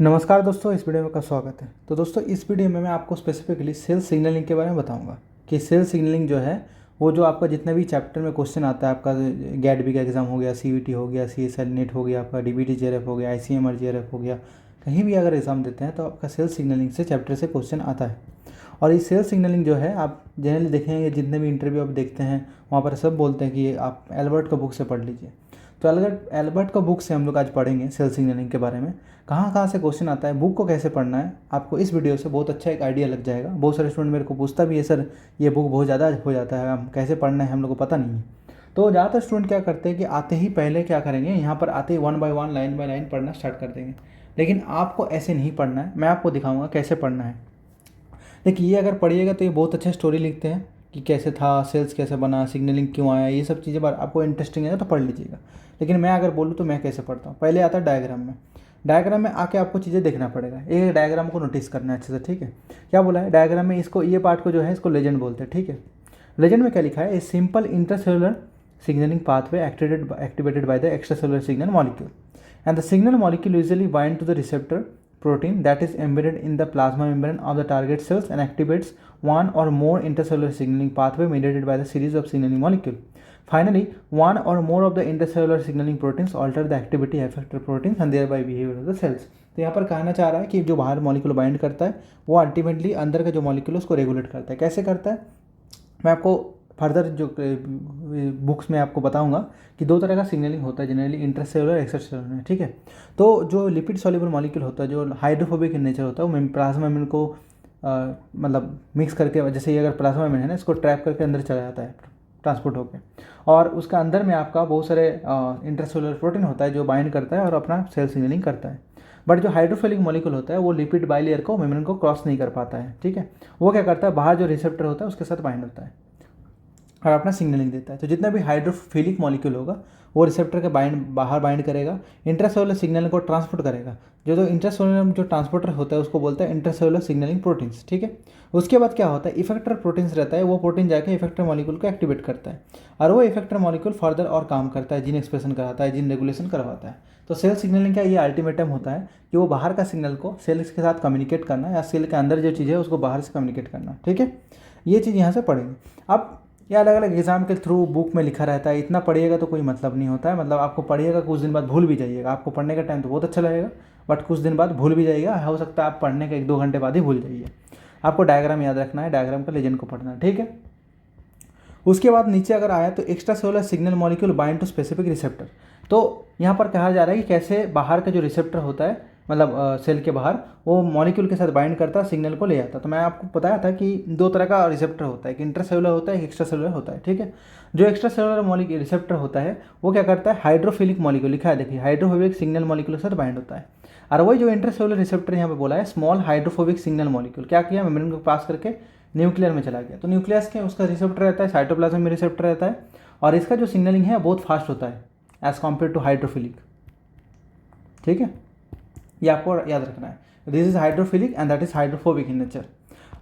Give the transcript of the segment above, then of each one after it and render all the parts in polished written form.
नमस्कार दोस्तों, इस वीडियो में का स्वागत है। तो दोस्तों, इस वीडियो में मैं आपको स्पेसिफिकली सेल सिग्नलिंग के बारे में बताऊंगा कि सेल सिग्नलिंग जो है वो जो आपका जितने भी चैप्टर में क्वेश्चन आता है, आपका गेट बी का एग्जाम हो गया, सीवीटी हो गया, सीएसएल नेट हो गया, आपका डीबीटी जेआरएफ हो गया, आईसीएमआर जेआरएफ हो गया, कहीं भी अगर एग्जाम देते हैं तो आपका सेल सिग्नलिंग से चैप्टर से क्वेश्चन आता है। और ये सेल सिग्नलिंग जो है आप जनरली देखेंगे, जितने भी इंटरव्यू आप देखते हैं वहाँ पर सब बोलते हैं कि आप एल्बर्ट का बुक से पढ़ लीजिए। तो एल्बर्ट का बुक से हम लोग आज पढ़ेंगे सेल सिग्नलिंग के बारे में, कहाँ कहाँ से क्वेश्चन आता है, बुक को कैसे पढ़ना है। आपको इस वीडियो से बहुत अच्छा एक आइडिया लग जाएगा। बहुत सारे स्टूडेंट मेरे को पूछता भी है, सर ये बुक बहुत ज़्यादा हो जाता है, हम कैसे पढ़ना है, हम लोग को पता नहीं है। तो ज़्यादातर स्टूडेंट क्या करते हैं कि आते ही पहले क्या करेंगे, यहाँ पर आते ही 1 बाय 1 लाइन बाय लाइन पढ़ना स्टार्ट कर देंगे। लेकिन आपको ऐसे नहीं पढ़ना है, मैं आपको दिखाऊंगा कैसे पढ़ना है। देखिए, ये अगर पढ़िएगा तो ये बहुत अच्छा स्टोरी लिखते हैं कि कैसे था, सेल्स कैसे बना, सिग्नलिंग क्यों आया, ये सब चीज़ें आपको इंटरेस्टिंग है तो पढ़ लीजिएगा। लेकिन मैं अगर बोलूँ तो मैं कैसे पढ़ता हूँ, पहले आता है डायग्राम में। डायग्राम में आके आपको चीज़ें देखना पड़ेगा, एक डायग्राम को नोटिस करना है अच्छे से, ठीक है। क्या बोला है डायग्राम में, इसको ये पार्ट को जो है इसको लेजेंड बोलते हैं, ठीक है। लेजेंड में क्या लिखा है, a simple intercellular signalling pathway activated by the extracellular signal molecule and the signal molecule usually bind to the receptor protein that is embedded in the plasma membrane of the target cells and activates one or more intercellular signaling pathway mediated by the series of signaling molecule. Finally, one or more of the intercellular signaling proteins alter the activity effector proteins and thereby behavior of the cells. तो यहाँ पर कहना चाह रहा है कि जो बाहर मॉलिक्यूल बाइंड करता है वो अल्टीमेटली अंदर का जो मॉलिक्यूल है उसको रेगुलेट करता है। कैसे करता है, मैं आपको फर्दर जो बुक्स में आपको बताऊंगा कि दो तरह का सिग्नलिंग होता है जनरली, इंट्रासेलुलर एक्स्ट्रासेलुलर में, ठीक है। तो जो लिपिड सॉल्युबल मॉलिक्यूल होता है, जो हाइड्रोफोबिक इन नेचर होता है, वो प्लाज्मा मेम्ब्रेन को मतलब मिक्स करके, जैसे ये अगर प्लाज्मा मेम्ब्रेन है ना, इसको ट्रैप करके अंदर चला जाता है ट्रांसपोर्ट होकर, और उसका अंदर में आपका बहुत सारे इंट्रासेलुलर प्रोटीन होता है जो बाइंड करता है और अपना सेल सिग्नलिंग करता है। बट जो हाइड्रोफिलिक मॉलिक्यूल होता है वो लिपिड बाइलेयर को, मेम्ब्रेन को क्रॉस नहीं कर पाता है, ठीक है। वो क्या करता है, बाहर जो रिसेप्टर होता है उसके साथ बाइंड होता है और अपना सिग्नलिंग देता है। तो जितना भी हाइड्रोफिलिक मॉलिक्यूल होगा वो रिसेप्टर के बाहर बाइंड करेगा, इंट्रासेलुलर सिग्नल को ट्रांसपोर्ट करेगा। जो इंट्रासेलुलर जो ट्रांसपोर्टर होता है उसको बोलता है इंट्रासेलुलर सिग्नलिंग प्रोटीन्स, ठीक है। उसके बाद क्या होता है, इफेक्टर प्रोटीन्स रहता है, वो प्रोटीन जाके इफेक्टर मॉलिक्यूल को एक्टिवेट करता है और वो इफेक्टर मॉलिक्यूल फर्दर और काम करता है, जीन एक्सप्रेशन कराता है, जीन रेगुलेशन करवाता है। तो सेल सिग्नलिंग का ये अल्टीमेटम होता है कि वो बाहर का सिग्नल को सेल के साथ कम्युनिकेट करना या सेल के अंदर जो चीज़ है उसको बाहर से कम्युनिकेट करना, ठीक है। ये चीज़ यहाँ से पढ़ेंगे। अब ये अलग अलग एग्जाम के थ्रू बुक में लिखा रहता है, इतना पढ़िएगा तो कोई मतलब नहीं होता है। मतलब आपको पढ़िएगा, कुछ दिन बाद भूल भी जाइएगा। आपको पढ़ने का टाइम तो बहुत अच्छा लगेगा, बट कुछ दिन बाद भूल भी जाइएगा। हो सकता है आप पढ़ने के 1-2 घंटे बाद ही भूल जाइए। आपको डायग्राम याद रखना है, डायग्राम का लेजेंड को पढ़ना है, ठीक है। उसके बाद नीचे अगर आया तो extracellular signal molecule bind to specific receptor. तो यहाँ पर कहा जा रहा है कि कैसे बाहर का जो रिसेप्टर होता है, मतलब सेल के बाहर, वो मॉलिक्यूल के साथ बाइंड करता है, सिग्नल को ले जाता है। तो मैं आपको बताया था कि दो तरह का रिसेप्टर होता है, एक इंट्रासेलुलर होता है, एक एक्स्ट्रा सेलुलर होता है, ठीक है। जो एक्स्ट्रा सेलुलर मॉलिक्यूल रिसेप्टर होता है वो क्या करता है, हाइड्रोफिलिक मॉलिक्यूल लिखा है, देखिए हाइड्रोफोबिक सिग्नल मॉलिक्यूल के साथ बाइंड होता है। और वही जो इंट्रासेलुलर रिसेप्टर यहाँ पे बोला है, स्मॉल हाइड्रोफोबिक सिग्नल मॉलिक्यूल क्या किया, मेम्ब्रेन को पास करके न्यूक्लियर में चला गया। तो न्यूक्लियस के उसका रिसेप्टर रहता है, साइटोप्लाज्म में रिसेप्टर रहता है, और इसका जो सिग्नलिंग है बहुत फास्ट होता है एज कम्पेयर टू हाइड्रोफिलिक, ठीक है। ये आपको याद रखना है, this is hydrophilic and that is hydrophobic in nature.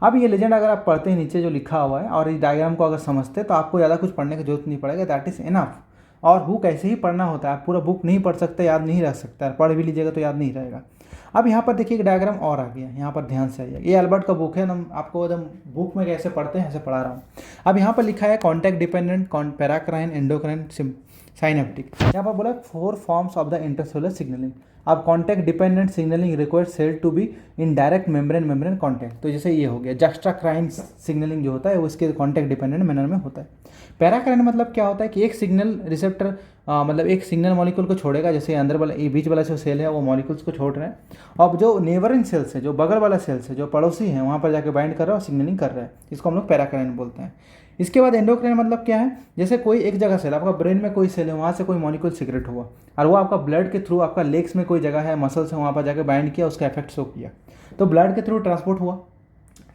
अब ये लेजेंड अगर आप पढ़ते हैं नीचे जो लिखा हुआ है और इस डायग्राम को अगर समझते हैं तो आपको ज़्यादा कुछ पढ़ने की जरूरत नहीं पड़ेगा, दैट इज इनफ। और बुक ऐसे ही पढ़ना होता है, आप पूरा बुक नहीं पढ़ सकते, याद नहीं रख सकता, पढ़ भी लीजिएगा तो याद नहीं रहेगा। अब यहाँ पर देखिए एक डायग्राम और आ गया, यहाँ पर ध्यान से आइए। ये एल्बर्ट का बुक है ना, आपको एकदम बुक में कैसे पढ़ते हैं ऐसे पढ़ा रहा हूँ। अब यहाँ पर लिखा है contact dependent paracrine endocrine synaptic. यहाँ पर बोला 4 forms of the intercellular signalling. अब contact dependent signalling requires cell to be in direct membrane contact. तो जैसे ये हो गया जक्स्ट्राक्राइन सिग्नलिंग जो होता है वो इसके कॉन्टैक्ट डिपेंडेंट मैनर में होता है। पैराक्राइन मतलब क्या होता है कि एक सिग्नल रिसेप्टर मतलब एक सिग्नल मॉलिक्यूल को छोड़ेगा, जैसे अंदर वाला ये बीच वाला जो सेल है वो मॉलिक्यूल्स को छोड़ रहे हैं, अब जो नेबरिंग सेल्स है, जो बगल वाला सेल्स है, जो पड़ोसी है, वहाँ पर जाके बाइंड कर रहा है और सिग्नलिंग कर रहा है, इसको हम लोग पैराक्राइन बोलते हैं। इसके बाद एंडोक्राइन मतलब क्या है, जैसे कोई एक जगह सेल, आपका ब्रेन में कोई सेल है, वहाँ से कोई मॉलिक्यूल सीक्रेट हुआ और वो आपका ब्लड के थ्रू, आपका लेग्स में कोई जगह है, मसल्स है, वहाँ पर जाकर बाइंड किया, उसका इफेक्ट शो किया, तो ब्लड के थ्रू ट्रांसपोर्ट हुआ,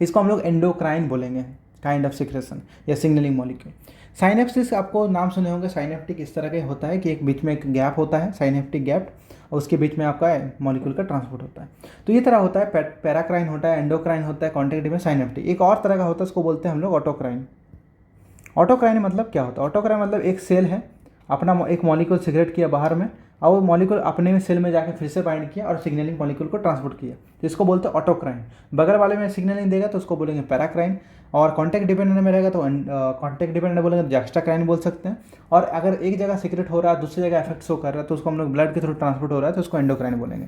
इसको हम लोग एंडोक्राइन बोलेंगे, काइंड ऑफ सिक्रेशन या सिग्नलिंग मॉलिक्यूल। साइनेप्सिस आपको नाम सुने होंगे, साइनेप्टिक इस तरह के होता है कि एक बीच में एक गैप होता है, साइनेप्टिक गैप, और उसके बीच में आपका मॉलिक्यूल का ट्रांसपोर्ट होता है। तो ये तरह होता है, पैराक्राइन होता है, एंडोक्राइन होता है, कॉन्टैक्ट में साइनेप्टिक। एक और तरह का होता है, उसको बोलते हैं हम लोग ऑटोक्राइन। ऑटोक्राइन मतलब क्या होता है, ऑटोक्राइन मतलब एक सेल है, अपना एक मॉलिक्यूल सीक्रेट किया बाहर में और वो मॉलिक्यूल अपने में सेल में जाके फिर से बाइंड किया और सिग्नलिंग मॉलिक्यूल को ट्रांसपोर्ट किया, तो इसको बोलते हैं ऑटोक्राइन। बगल वाले में सिग्नलिंग देगा तो उसको बोलेंगे पैराक्राइन, और कॉन्टैक्ट डिपेंडेंट में रहेगा तो कॉन्टैक्ट डिपेंडेंट बोलेंगे तो जैक्स्ट्राक्राइन बोल सकते हैं। और अगर एक जगह सीक्रेट हो रहा है दूसरी जगह इफेक्ट शो कर रहा है तो उसको हम लोग ब्लड के थ्रू ट्रांसपोर्ट हो रहा है तो उसको एंडोक्राइन बोलेंगे।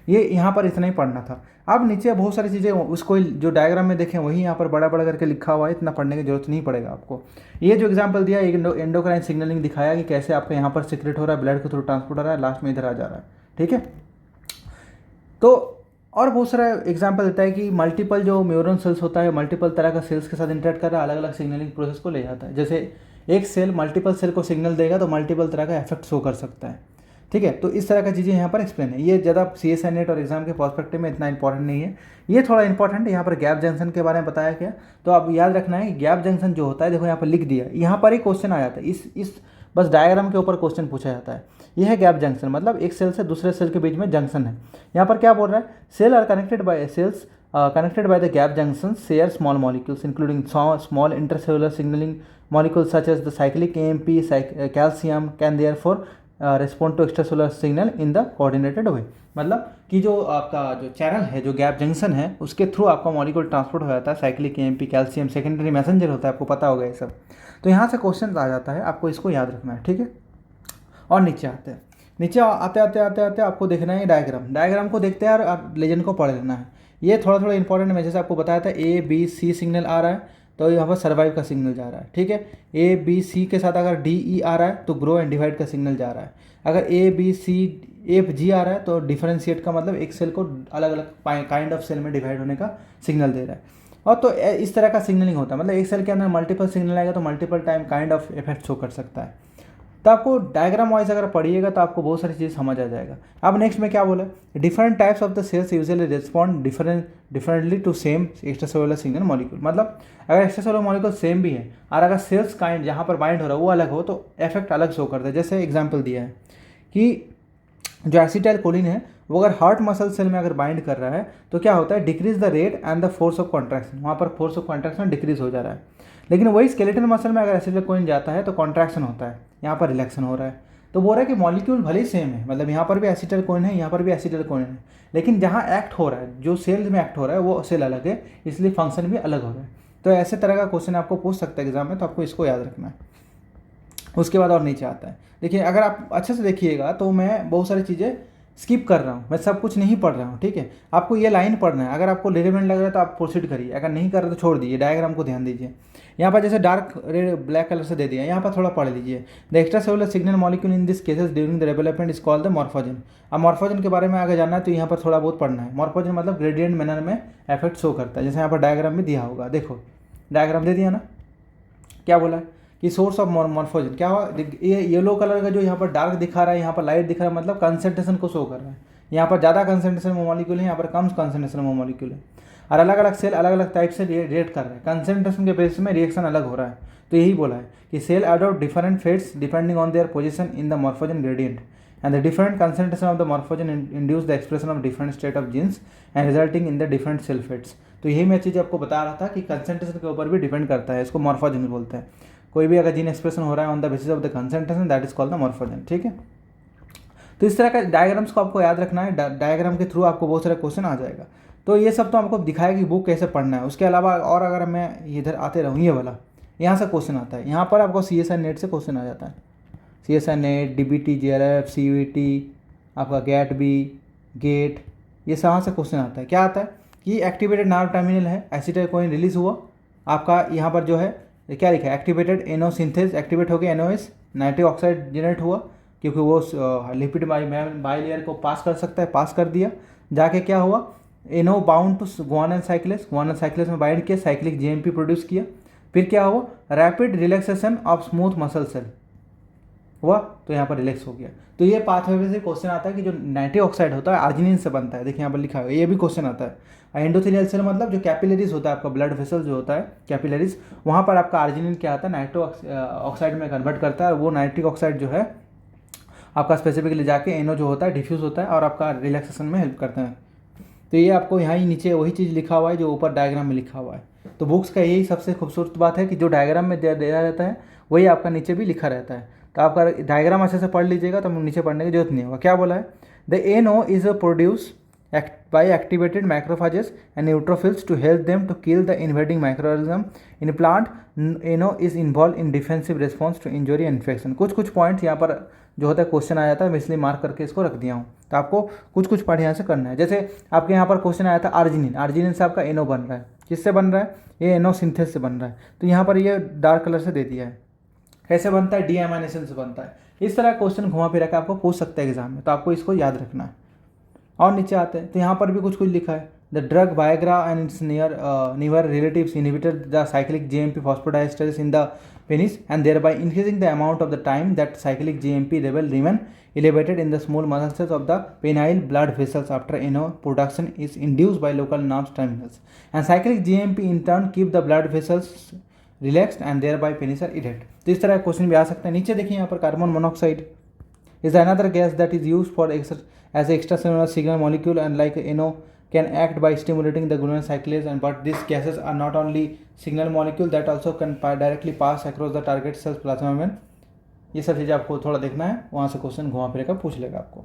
ये यहाँ पर इतना ही पढ़ना था। अब नीचे बहुत सारी चीज़ें उसको जो डायग्राम में देखें वही यहाँ पर बड़ा बड़ा करके लिखा हुआ है, इतना पढ़ने की जरूरत नहीं पड़ेगा आपको। ये जो एग्जांपल दिया एंडोक्राइन सिग्नलिंग दिखाया कि कैसे आपका यहाँ पर सीक्रेट हो रहा है, ब्लड के थ्रू ट्रांसपोर्ट हो रहा है, लास्ट में इधर आ जा रहा है, ठीक है। तो और बहुत सारा एग्जांपल देता है कि मल्टीपल जो न्यूरॉन सेल्स होता है मल्टीपल तरह का सेल्स के साथ इंटरेक्ट कर रहा है, अलग अलग सिग्नलिंग प्रोसेस को ले जाता है। जैसे एक सेल मल्टीपल सेल को सिग्नल देगा तो मल्टीपल तरह का इफेक्ट शो कर सकता है, ठीक है। तो इस तरह की चीज़ें यहाँ पर एक्सप्लेन है। ये ज़्यादा CSI नेट और एग्जाम के पर्सपेक्टिव में इतना इंपॉर्टेंट नहीं है, ये थोड़ा इंपॉर्टेंट है। यहाँ पर गैप जंक्शन के बारे में बताया गया, तो आप याद रखना है कि गैप जंक्शन जो होता है, देखो यहाँ पर लिख दिया, यहाँ पर ही क्वेश्चन आ जाता है, इस बस डायग्राम के ऊपर क्वेश्चन पूछा जाता है। यह है गैप जंक्शन, मतलब एक सेल से दूसरे सेल के बीच में जंक्शन है। यहाँ पर क्या बोल रहा है, cell are connected by cells connected by the gap junctions share small molecules including small intercellular signaling molecules such as the cyclic AMP, calcium can therefore respond to extracellular signal in the coordinated way। मतलब कि जो आपका जो channel है, जो gap junction है, उसके through आपका मॉलिक्यूल ट्रांसपोर्ट हो जाता है। Cyclic AMP, calcium secondary messenger होता है, आपको पता होगा ये सब। तो यहाँ से क्वेश्चन आ जाता है, आपको इसको याद रखना है, ठीक है। और नीचे आते हैं, नीचे आते आते आते आते आपको देखना है डायग्राम को देखते हैं और आप लेजेंड को पढ़ लेना है। ये थोड़ा थोड़ा इंपॉर्टेंट है, जैसे आपको बताया था ABC सिग्नल आ रहा है तो यहाँ पर सर्वाइव का सिग्नल जा रहा है, ठीक है। ABC के साथ अगर DE आ रहा है तो ग्रो एंड डिवाइड का सिग्नल जा रहा है। अगर ABCFG आ रहा है तो डिफरेंशिएट का मतलब एक सेल को अलग अलग काइंड ऑफ सेल में डिवाइड होने का सिग्नल दे रहा है। और तो इस तरह का सिग्नलिंग होता है, मतलब एक सेल के अंदर मल्टीपल सिग्नल आएगा तो multiple time kind of effect show कर सकता है। तो आपको डायग्राम वाइज अगर पढ़िएगा तो आपको बहुत सारी चीज़ समझ आ जाएगा। अब नेक्स्ट में क्या बोला, different types of the cells usually respond differently to same extracellular signal molecule. मतलब अगर एक्स्ट्रासेलुलर मॉलिक्यूल सेम भी है और अगर सेल्स काइंड जहाँ पर बाइंड हो रहा है वो अलग हो तो इफेक्ट अलग शो करता है। जैसे एग्जाम्पल दिया है कि जो एसिटाइल कोलिन है वो अगर हार्ट मसल सेल में अगर बाइंड कर रहा है तो क्या होता है, decrease the rate and the force of contraction, वहाँ पर फोर्स ऑफ कॉन्ट्रैक्शन डिक्रीज हो जा रहा है। लेकिन वही स्केलेटल मसल में अगर एसिटाइल कोलिन जाता है तो कॉन्ट्रैक्शन होता है, यहाँ पर रिलैक्सन हो रहा है। तो बोल रहा है कि मॉलिक्यूल भले ही सेम है, मतलब यहाँ पर भी एसिटाइल कोलिन है, यहाँ पर भी एसिटाइल कोलिन है, लेकिन जहाँ एक्ट हो रहा है, जो सेल में एक्ट हो रहा है वो सेल अलग है, इसलिए फंक्शन भी अलग हो रहा है। तो ऐसे तरह का क्वेश्चन आपको पूछ सकता है एग्जाम में, तो आपको इसको याद रखना है। उसके बाद और नीचे आता है, देखिए अगर आप अच्छे से देखिएगा तो मैं बहुत सारी चीज़ें स्किप कर रहा हूँ, मैं सब कुछ नहीं पढ़ रहा हूँ, ठीक है। आपको ये लाइन पढ़ना है, अगर आपको रिलेवेंट लग रहा है तो आप प्रोसीड करिए, अगर नहीं कर रहे तो छोड़ दीजिए। डायग्राम को ध्यान दीजिए, यहाँ पर जैसे डार्क रेड ब्लैक कलर से दे दिया, यहाँ पर थोड़ा पढ़ लीजिए। The extracellular signal molecule in this cases during the development is called the morphogen. अब मॉर्फोजन के बारे में अगर जानना है तो यहाँ पर थोड़ा बहुत पढ़ना है। मॉर्फोजन मतलब ग्रेडियंट मैनर में इफेक्ट शो करता है, जैसे यहाँ पर डायग्राम में दिया होगा, देखो डायग्राम दे दिया ना, क्या बोला है कि सोर्स ऑफ मॉर्फोजन क्या हुआ, ये येलो कलर का जो यहाँ पर डार्क दिखा रहा है, यहाँ पर लाइट दिखा रहा है, मतलब कंसंट्रेशन को शो कर रहा है। यहाँ पर ज़्यादा कंसंट्रेशन में मॉलिक्यूल है, यहाँ पर कम कंसंट्रेशन में मॉलिक्यूल है, और अलग अलग सेल अलग अलग टाइप से रिएक्ट कर रहे हैं, कंसंट्रेशन के बेसिस में रिएक्शन अलग हो रहा है। तो यही बोला है कि cell adopt different fates depending on their position in the morphogen gradient and the different concentration of the morphogen induce the expression of different state of genes and resulting in the different cell fates. तो यही मैं चीज़ आपको बता रहा था कि concentration के ऊपर भी डिपेंड करता है, इसको मॉर्फोजन बोलते हैं। कोई भी अगर जीन एक्सप्रेशन हो रहा है on the basis of the concentration, that is called the morphogen, ठीक है। तो इस तरह का डायग्राम्स को आपको याद रखना है, डायग्राम के थ्रू आपको बहुत सारे क्वेश्चन आ जाएगा। तो ये सब तो आपको दिखाया कि बुक कैसे पढ़ना है। उसके अलावा और अगर मैं इधर आते रहूँ, ये वाला यहाँ से क्वेश्चन आता है, यहाँ पर आपको CSI नेट से क्वेश्चन आ जाता है। CSI net, DBT, JRF, CVT, आपका गेट, ये यहाँ से क्वेश्चन आता है। क्या आता है कि एक्टिवेटेड नार्व टर्मिनल है, एसिटाइल कोलिन रिलीज हुआ, आपका यहाँ पर जो है क्या लिखा है, एक्टिवेटेड NO सिंथेस, एक्टिवेट हो गया NOS, नाइट्रिक ऑक्साइड जनरेट हुआ क्योंकि वो लिपिड बाइलेयर को पास कर सकता है, पास कर दिया, जाके क्या हुआ, NO bound to guanyl cyclase में बाइंड किया, साइक्लिक GMP प्रोड्यूस किया। फिर क्या हुआ, rapid relaxation of smooth muscle cell हुआ, तो यहाँ पर रिलैक्स हो गया। तो ये पाथवे से क्वेश्चन आता है कि जो नाइट्रिक ऑक्साइड होता है आर्जिनिन से बनता है, देखिए यहाँ पर लिखा है, ये भी क्वेश्चन आता है। एंडोथेलियल सेल मतलब जो कैपिलरीज होता है, आपका ब्लड वेसल जो होता है कैपिलरीज, वहाँ पर आपका आर्जिनिन क्या आता है, नाइट्रिक ऑक्साइड में कन्वर्ट करता है, और वो नाइट्रिक ऑक्साइड जो है आपका स्पेसिफिकली जाके NO जो होता है डिफ्यूज़ होता है और आपका रिलैक्सेशन में हेल्प करते हैं। तो ये आपको यहाँ ही नीचे वही चीज़ लिखा हुआ है जो ऊपर डायग्राम में लिखा हुआ है। तो बुक्स का यही सबसे खूबसूरत बात है कि जो डायग्राम में दिया रहता है वही आपका नीचे भी लिखा रहता है। तो आपका डायग्राम अच्छे से पढ़ लीजिएगा, तो नीचे पढ़ने की जरूरत नहीं होगा। क्या बोला है, the NO is produce by activated macrophages and neutrophils to help them to kill the invading microorganism in plant. NO is involved in defensive response to injury and infection। कुछ पॉइंट्स यहाँ पर जो होता है क्वेश्चन आ जाता है, मैं इसलिए मार्क करके इसको रख दिया हूँ। तो आपको कुछ पॉइंट यहाँ से करना है। जैसे आपके यहाँ पर क्वेश्चन आया था अर्जिनिन से आपका NO बन रहा है, किससे बन रहा है, ये NO सिंथेस से बन रहा है। तो यहाँ पर ये डार्क कलर से दे दिया है। कैसे बनता है, डीएमाइनेशन से बनता है। इस तरह क्वेश्चन घुमा फिरा के आपको पूछ सकता है एग्जाम में, तो आपको इसको याद रखना है। और नीचे आते हैं तो यहाँ पर भी कुछ लिखा है, the drug Viagra and its near relatives inhibited the cyclic GMP phosphodiesterase in the penis and thereby increasing the amount of the time that cyclic GMP level remain elevated in the small muscles of the penile blood vessels after NO production is induced by local nerve terminals, and cyclic GMP in turn keep the blood vessels relaxed and thereby penis are erect। तो इस तरह question भी आ सकता है। नीचे देखिए यहाँ पर carbon monoxide is another gas that is used for as an extracellular signal molecule, and like NO can act by stimulating the guanine cyclase, and but these gases are not only signal molecule that also can directly pass across the target cells plasma membrane। ये सब चीज़ें आपको थोड़ा देखना है, वहाँ से question घुमा फिर कर पूछ लेगा आपको।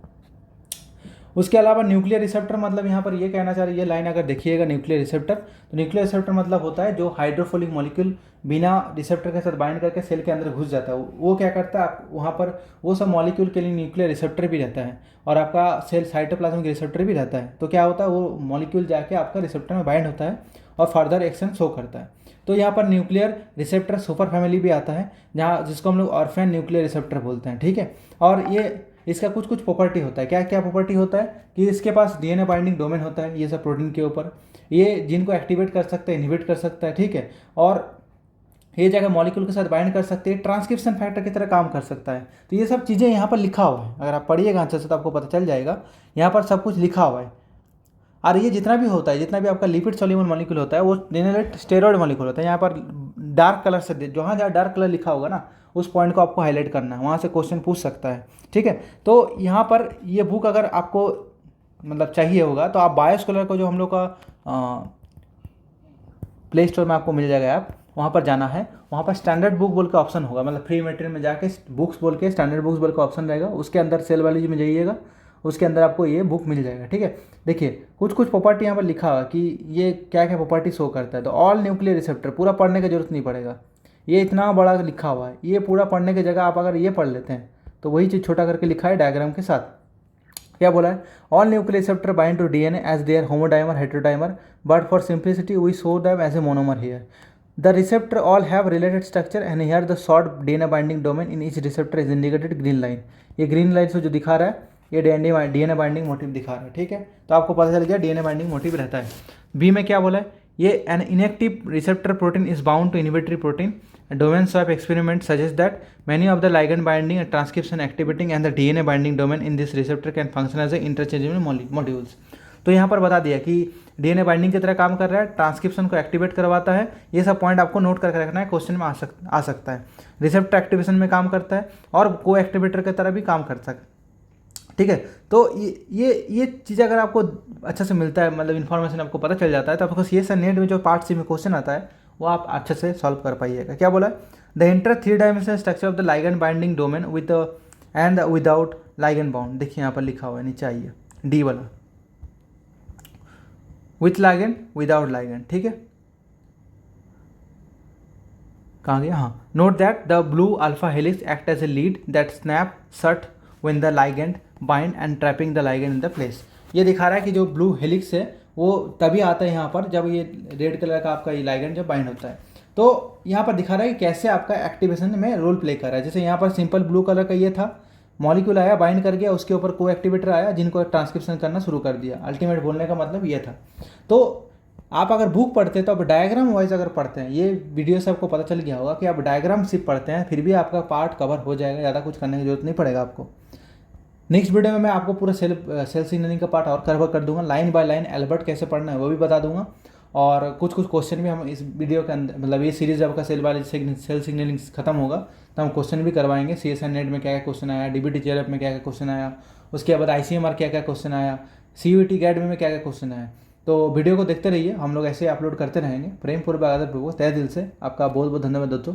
उसके अलावा न्यूक्लियर रिसेप्टर मतलब यहाँ पर ये कहना चाह रही है, ये लाइन अगर देखिएगा न्यूक्लियर रिसेप्टर, तो न्यूक्लियर रिसेप्टर मतलब होता है जो हाइड्रोफोलिक मॉलिक्यूल बिना रिसेप्टर के साथ बाइंड करके सेल के अंदर घुस जाता है। वो क्या करता है, आप वहाँ पर वो सब मॉलिक्यूल के लिए न्यूक्लियर रिसेप्टर भी रहता है, और आपका सेल साइटोप्लाज्मिक रिसेप्टर भी रहता है। तो क्या होता है, वो मॉलिक्यूल जाके आपका रिसेप्टर में बाइंड होता है और फर्दर एक्शन शो करता है। तो यहाँ पर न्यूक्लियर रिसेप्टर सुपर फैमिली भी आता है, जहाँ जिसको हम लोग ऑर्फेन न्यूक्लियर रिसेप्टर बोलते हैं, ठीक है। और ये इसका कुछ प्रॉपर्टी होता है। क्या क्या प्रॉपर्टी होता है कि इसके पास DNA बाइंडिंग डोमेन होता है, ये सब प्रोटीन के ऊपर, ये जिनको एक्टिवेट कर सकता है, इनहिबिट कर सकता है, ठीक है। और ये जगह मॉलिक्यूल के साथ बाइंड कर सकते हैं, ट्रांसक्रिप्शन फैक्टर की तरह काम कर सकता है। तो ये सब चीज़ें यहाँ पर लिखा हुआ है, अगर आप पढ़िएगा अच्छे से तो आपको पता चल जाएगा, यहाँ पर सब कुछ लिखा हुआ है। और ये जितना भी होता है, जितना भी आपका लिपिड सोल्यूबल मॉलिक्यूल होता है, वो जेनेरेट स्टेरॉइड मॉलिक्यूल होता है। यहाँ पर डार्क कलर से जहाँ डार्क कलर लिखा होगा ना, उस पॉइंट को आपको हाईलाइट करना है, वहाँ से क्वेश्चन पूछ सकता है, ठीक है। तो यहाँ पर ये बुक अगर आपको मतलब चाहिए होगा तो आप बायोस्कॉलर को जो हम लोग का प्ले स्टोर में आपको मिल जाएगा, आप वहाँ पर जाना है, वहाँ पर स्टैंडर्ड बुक बोल के ऑप्शन होगा, मतलब फ्री मटेरियल में जाके बुक्स बोल के स्टैंडर्ड बुक्स बोल के ऑप्शन रहेगा, उसके अंदर सेल बायोलॉजी में जाइएगा, उसके अंदर आपको ये बुक मिल जाएगा, ठीक है। देखिए कुछ प्रॉपर्टी यहाँ पर लिखा हुआ कि ये क्या क्या प्रॉपर्टी शो करता है। तो ऑल न्यूक्लियर रिसेप्टर, पूरा पढ़ने की जरूरत नहीं पड़ेगा, ये इतना बड़ा लिखा हुआ है, ये पूरा पढ़ने की जगह आप अगर ये पढ़ लेते हैं तो वही चीज़ छोटा करके लिखा है डायग्राम के साथ। क्या बोला है, all nuclear receptor bind to DNA as their homodimer heterodimer, but for simplicity we show them as a monomer here. The receptor all have related structure and here the short DNA binding domain in each receptor is indicated green line. ये green line से जो दिखा रहा है ये DNA binding motive दिखा रहा है, ठीक है। तो आपको पता चल गया DNA बाइंडिंग मोटिव रहता है। बी में क्या बोला है, ये an inactive receptor protein is bound to inhibitory protein. Domains of experiment suggest that many of the ligand binding and transcription activating and the DNA binding domain in this receptor can function as a interchangeable modules। तो यहाँ पर बता दिया कि DNA binding की तरह काम कर रहा है, ट्रांसक्रिप्शन को एक्टिवेट करवाता है। ये सब पॉइंट आपको नोट करके रखना है, क्वेश्चन में आ सकता है। रिसेप्टर एक्टिवेशन में काम करता है और को एक्टिवेटर की तरह भी काम कर सकता है, ठीक है। तो ये चीज़ अगर आपको अच्छा से मिलता है, मतलब इन्फॉर्मेशन आपको पता चल जाता है, तो आपको सी एस नेट में जो पार्ट सी में क्वेश्चन आता है वो आप अच्छे से सॉल्व कर पाइएगा। क्या बोला, the inter 3 dimensional structure of the ligand binding domain with and without ligand bound. देखिए यहाँ पर लिखा हुआ है, नीचे आइए डी वाला, विथ लाइगेंड विदाउट लाइगेंड, ठीक है। कहाँ गया, हाँ, note that the blue alpha helix act as a lid that snap shut when the ligand bind and trapping the ligand in the place. ये दिखा रहा है कि जो ब्लू हेलिक्स है वो तभी आता है यहाँ पर जब ये रेड कलर का आपका ये लाइगेंड जब बाइंड होता है। तो यहाँ पर दिखा रहा है कि कैसे आपका एक्टिवेशन में रोल प्ले कर रहा है। जैसे यहाँ पर सिंपल ब्लू कलर का ये था, मॉलिक्यूल आया बाइंड कर गया, उसके ऊपर को एक्टिवेटर आया जिनको ट्रांसक्रिप्शन करना शुरू कर दिया। अल्टीमेट बोलने का मतलब ये था। तो आप अगर बुक पढ़ते हैं तो आप डायग्राम वाइज अगर पढ़ते हैं, ये वीडियो से आपको पता चल गया होगा कि आप डायग्राम सिर्फ पढ़ते हैं फिर भी आपका पार्ट कवर हो जाएगा, ज़्यादा कुछ करने की जरूरत नहीं पड़ेगा आपको। नेक्स्ट वीडियो में मैं आपको पूरा सेल सिग्नलिंग का पार्ट और कवर कर दूंगा, लाइन बाय लाइन एल्बर्ट कैसे पढ़ना है वो भी बता दूंगा, और कुछ क्वेश्चन भी हम इस वीडियो के अंदर, मतलब ये सीरीज आपका सेल सिग्नलिंग खत्म होगा तो हम क्वेश्चन भी करवाएंगे। CSN नेट में क्या क्या क्वेश्चन आया, DBT JRF में क्या क्या क्वेश्चन आया, उसके बाद ICMR क्या क्या क्वेश्चन आया, CUET गैड में क्या क्या क्वेश्चन आया। तो वीडियो को देखते रहिए, हम लोग ऐसे अपलोड करते रहेंगे। प्रेम पूर्वक आदर पूर्वक तहे दिल से आपका बहुत बहुत धन्यवाद दोस्तों।